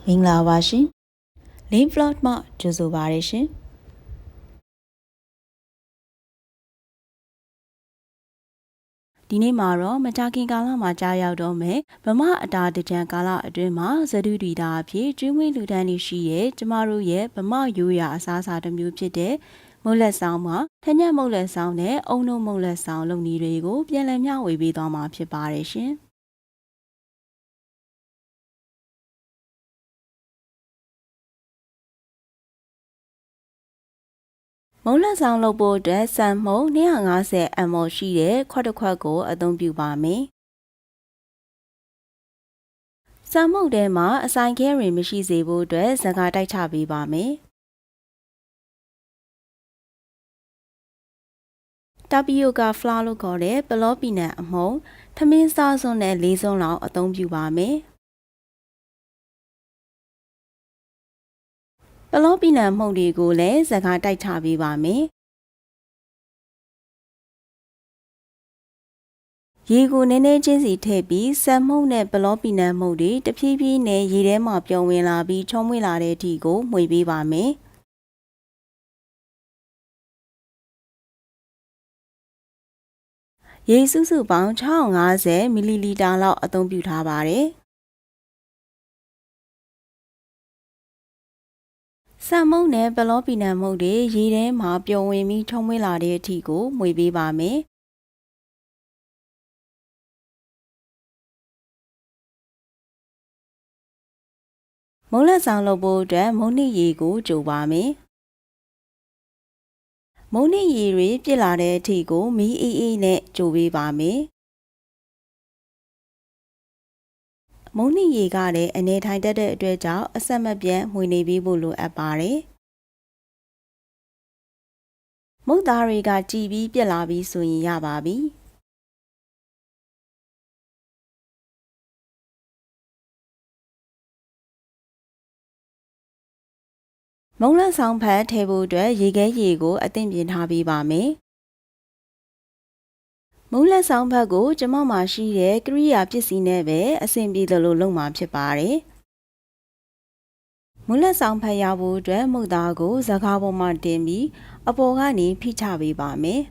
မင်္ဂလာပါရှင် Link Vlog မှာကြိုဆိုပါရရှင်ဒီနေ့မှာတော့မကြာခင်ကာလမှာကြာရောက်တော့မယ်ဗမာအတာတကြံကာလအတွင်းမှာဇဒုတီတာအဖြစ်ကျွေးမွေးလူဒန်းနေရှိရဲ့ကျမတို့ရဲ့ဗမာရိုးရာအစားအစာတစ်မျိုးဖြစ်တဲ့မုတ်လက်ဆောင်မှာထညက်မုတ်လက်ဆောင်နဲ့အုံနှုတ်မုတ်လက်ဆောင်လုပ်နည်းတွေကိုပြန်လည်မျှဝေပေးသွားမှာဖြစ်ပါတယ်ရှင်မုံလက်ဆောင်လုပ်ဖို့အတွက်စံမှုန့်250 ml ရှိတဲ့ခွက်တစ်ခွက်ကိုအသုံးပြုပါမယ်။စံမှုန့်ထဲမှာအဆိုင်ခဲတွေမရှိစေဖို့အတွက်ဇကာတိုက်ချပေးပါမယ်။တာပီယိုကာဖလာလို့ခေါ်တဲ့ပလောပီနတ်အမှုန့်ထမင်းစားစွန်းနဲ့၄စွန်းလောက်အသုံးပြုပါမယ်။ပလောပီနတ်မှုန့်တွေကိုလည်းဇကာတိုက်ချပေးပါမယ်။ရေကိုနည်းနည်းချင်းစီထည့်ပြီးစံမှုန့်နဲ့ပလောပီနတ်မှုန့်တွေတဖြည်းဖြည်းနဲ့ရေထဲမှာပျော်ဝင်လာပြီးချုံးမွေ့လာတဲ့အထိကိုမှွေပေးပါမယ်။ရေစုစုပေါင်း650မီလီလီတာလောက်အသုံးပြုထားပါတယ်။စံမုန့်နဲ့ပလောပီနတ်မှုန့်တွေရေထဲမှာပျော်ဝင်ပြီးချုံးမွေ့လာတဲ့အထိကိုမှွေပေးပါမယ်။မုံလက်ဆောင်လုပ်ဖို့အတွက်မုံနစ်ရေကိုကြိုပါမယ်။မုံနစ်ရေတွေပြစ်လာတဲ့အထိကိုမီးအေးအေးနဲ့ကြိုပေးပါမယ်။မုံနစ်ရေကလည်းအနေထိုင်တတ်တဲ့အတွက်ကြောင့်အဆက်မပြတ်မှွေနေပေးဖို့လိုအပ်ပါတယ်။မုတ်သားတွေကကြည်ပြီးပြစ်လာပြီးဆိုရင်ရပါပြီ။မုံလက်ဆောင်ဖက်ထည့်ဖို့အတွက်ရေခဲရေကိုအသင့်ပြင်ထားပေးပါမယ်။မုံလက်ဆောင်ဖက်ကိုကျမမှာရှိတဲ့ကိရိယာပစ္စည်းနဲ့ပဲအဆင်ပြေသလိုလုပ်မှာဖြစ်ပါတယ်။မုံလက်ဆောင်ဖက်ရဖို့အတွက်မုတ်သားကိုဇကားပေါ်မှာတင်ပြီးအပေါ်ကနေဖိချပေးပါမယ်။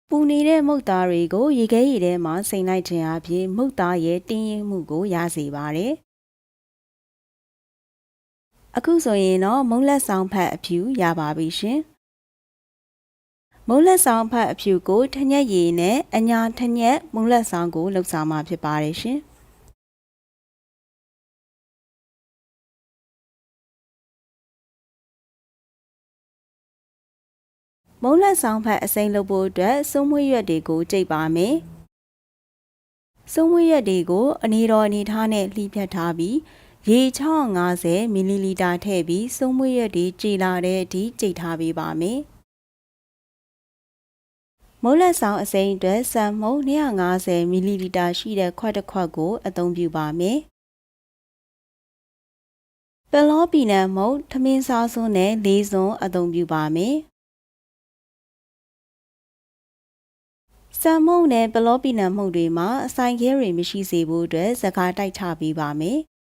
ပူနေတဲ့မုတ်သားတွေကိုရေခဲရေထဲမှာစိမ်လိုက်ခြင်းအပြင်မုတ်သားရဲ့တင်းရင်မှုကိုရစေပါတယ်။အခုဆိုရင်တော့မုံလက်ဆောင်ဖက်အဖြူရပါပြီရှင်။မုံလက်ဆောင်ဖက်အဖြူကိုထညက်ရည်နဲ့အညာထညက်မုံလက်ဆောင်ကိုလှုပ်ဆောင်မှာဖြစ်ပါတယ်ရှင်။မုံလက်ဆောင်ဖက်အစိမ်းလုပ်ဖို့အတွက်စိုးမွေးရွက်တွေကိုကြိတ်ပါမယ်။စိုးမွေးရွက်တွေကိုအနေတော်အနေထားနဲ့လှီးဖြတ်ထားပြီးရေ650မီလီလီတာထည့်ပြီးစိုးမွေးရွက်တွေကြည်လာတဲ့အထိကြိတ်ထားပေးပါမယ်။မုံလက်ဆောင်အစိမ်းအတွက်စံမှုန့်250မီလီလီတာရှိတဲ့ခွက်တစ်ခွက်ကိုအသုံးပြုပါမယ်။ပလောပီနတ်မှုန့်ထမင်းစားစွန်းနဲ့၄စွန်းအသုံးပြုပါမယ်။စံမှုန့်နဲ့ပလောပီနတ်မှုန့်တွေမှာအဆိုင်ခဲတွေမရှိစေဖို့အတွက်ဇကားတိုက်ချပေးပါမယ်။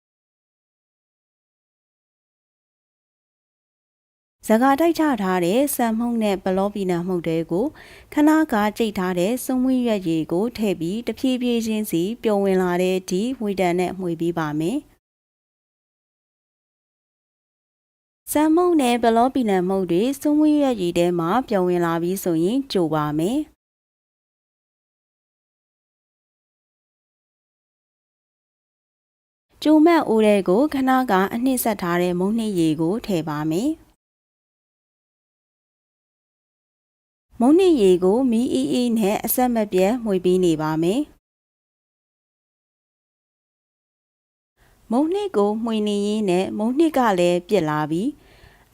ဇကားတိုက်ချထားတဲ့စံမှုန့်နဲ့ပလောပီနတ်မှုန့်တွေကိုခဏကကြိတ်ထားတဲ့စုံမွေးရွက်ရည်ကိုထည့်ပြီးတဖြည်းဖြည်းချင်းစီပျော်ဝင်လာတဲ့အထိဝေတန်နဲ့မှွေပေးပါမယ်။စံမှုန့်နဲ့ပလောပီနတ်မှုန့်တွေစုံမွေးရွက်ရည်ထဲမှာပျော်ဝင်လာပြီးဆိုရင်ကြိုပါမယ်။ကျိုမတ်အိုးတွေကိုခဏကအနှစ်ဆက်ထားတဲ့မုံနှစ်ရည်ကိုထည့်ပါမယ်။မုံနှစ်ရည်ကိုမီးအေးအေးနဲ့အဆက်မပြတ်မှွေပေးနေပါမယ်။မုံနှစ်ကိုမှွေနေရင်းနဲ့မုံနှစ်ကလည်းပြစ်လာပြီး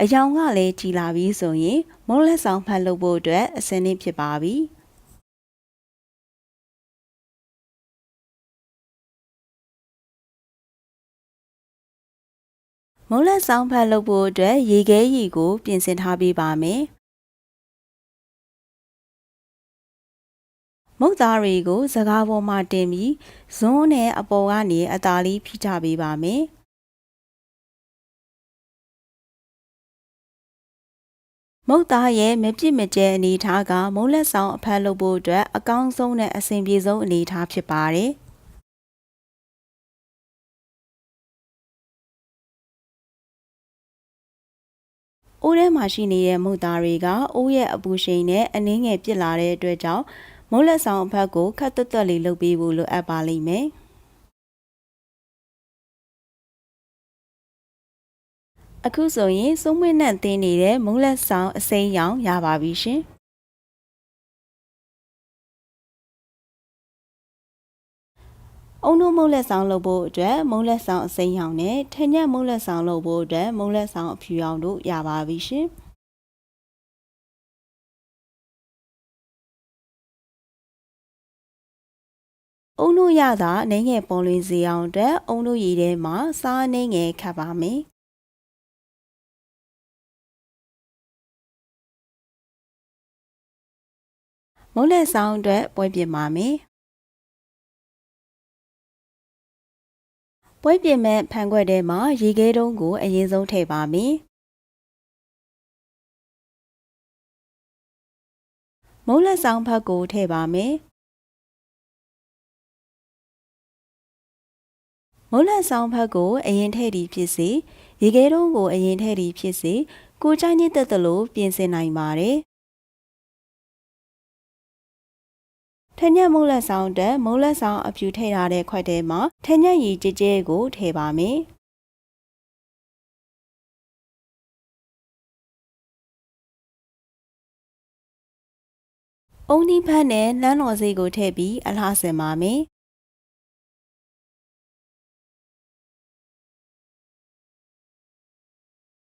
အယောင်ကလည်းကြီးလာပြီးဆိုရင်မုံလက်ဆောင်ဖက်လုပ်ဖို့အတွက်အဆင်သင့်ဖြစ်ပါပြီ။မုံလက်ဆောင်ဖက်လုပ်ဖို့အတွက်ရေခဲရည်ကိုပြင်ဆင်ထားပေးပါမယ် မုတ်သားတွေကိုစကားပေါ်မှာတင်ပြီးဇွန်းနဲ့အပေါ်ကနေအသားလေးဖိချပေးပါမယ်မုတ်သားရဲ့မပြစ်မကျဲအနေအထားကမုံလက်ဆောင်အဖက်လုပ်ဖို့အတွက်အကောင်းဆုံးနဲ့အဆင်ပြေဆုံးအနေအထားဖြစ်ပါတယ်။အိုးထဲမှာရှိနေတဲ့မုတ်သားတွေကအိုးရဲ့အပူရှိန်နဲ့အနည်းငယ်ပြစ်လာတဲ့အတွက်ကြောင့်မုံလက်ဆောင်အဖက်ကိုခက်သွက်သွက်လေးလုပ်ပေးဖို့လိုအပ်ပါလိမ့်မယ်။အခုဆိုရင်စုံမွေးနဲ့သင်းနေတဲ့မုံလက်ဆောင်အစိမ်းရောင်ရပါပြီရှင်။အုံနိုးမုံလက်ဆောင်လုပ်ဖို့အတွက်မုံလက်ဆောင်အစိမ်းရောင်နဲ့ထညက်မုံလက်ဆောင်လုပ်ဖို့အတွက်မုံလက်ဆောင်အဖြူရောင်တို့ရပါပြီရှင်။အုံနိုးရတာအနေငယ်ပေါ်လွင်စေအောင်အတွက်အုံနိုးရည်ထဲမှာစားအနေငယ်ခတ်ပါမယ်။မုံလက်ဆောင်အတွက်ပွဲပြင်ပါမယ်။ပွဲပြင်မဲ့ဖန်ခွက်ထဲမှာရေခဲတုံးကိုအရင်ဆုံးထည့်ပါမယ်။မုံလက်ဆောင်ဖက်ကိုထည့်ပါမယ်။မုံလက်ဆောင်ဖက်ကိုအရင်ထည့်သည်ဖြစ်စေရေခဲတုံးကိုအရင်ထည့်သည်ဖြစ်စေကိုကြိုက်နေတဲ့သလိုပြင်ဆင်နိုင်ပါတယ်။ထညက်မုံလက်ဆောင်တက်မုံလက်ဆောင်အဖြူထည့်ထားတဲ့ခွက်ထဲမှာထညက်ရည်ကြဲကြဲကိုထည့်ပါမယ်။အုံဒီဖက်နဲ့နှမ်းတော်စေးကိုထည့်ပြီးအလှဆင်ပါမယ်။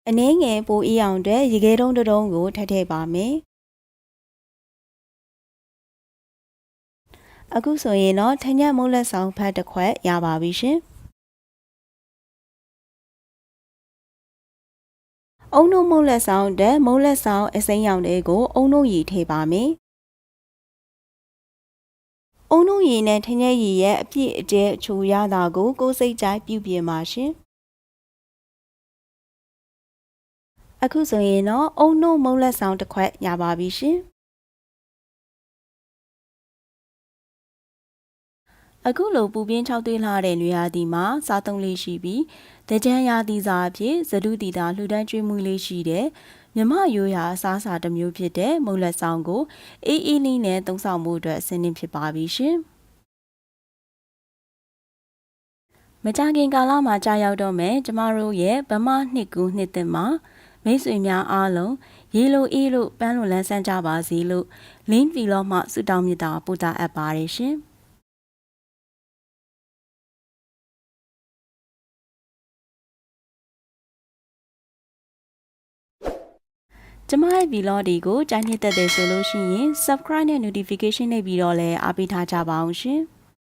အနည်းငယ်ပိုအေးအောင်အတွက်ရေခဲတုံးတုံးကိုထည့်ပါမယ်။အခုဆိုရင်တော့ထညက်မုံလက်ဆောင်ဖက်တစ်ခွက်ရပါပြီရှင်။အုံနိုးမုံလက်ဆောင်တက်မုံလက်ဆောင်အစိမ်းရောင်တွေကိုအုံနိုးရည်ထည့်ပါမယ်။အုံနိုးရည်နဲ့ထညက်ရည်ရဲ့အပြည့်အကျဲအချိုရတာကိုကိုယ်စိတ်ကြိုက်ပြုပြင်ပါရှင်။အခုဆိုရင်တော့အုံနိုးမုံလက်ဆောင်တစ်ခွက်ရပါပြီရှင်။အခုလိုပူပြင်း၆သွေးလှတဲ့နွေရာသီမှာစားသုံးလေးရှိပြီးတကြံရာသီစာအဖြစ်ဇဒုတီတာလှူဒန်းကျွေးမှုလေးရှိတဲ့မြမရိုးရာအစားအစာတစ်မျိုးဖြစ်တဲ့မုံလက်ဆောင်ကိုအေးအေးလေးနဲ့သုံးဆောင်မှုအတွက်အဆင်သင့်ဖြစ်ပါပြီရှင်။မကြခင်ကာလမှာကြာရောက်တော့မယ်ကျမတို့ရဲ့ဗမာနှစ်ကူးနှစ်သစ်မှာမိတ်ဆွေများအားလုံးရေလိုအေးလို့ပန်းလိုလန်းဆန်းကြပါစေလို့လင်းဗီလော့မှဆုတောင်းမေတ္တာပို့သအပ်ပါတယ်ရှင်။ကျမရဲ့ vlog တွေကိုကြိုက်နှစ်သက်တယ်ဆိုလို့ရှိရင် subscribe နဲ့ notification နှိပ်ပြီးတော့လည်းအားပေးထားကြပါအောင်ရှင်။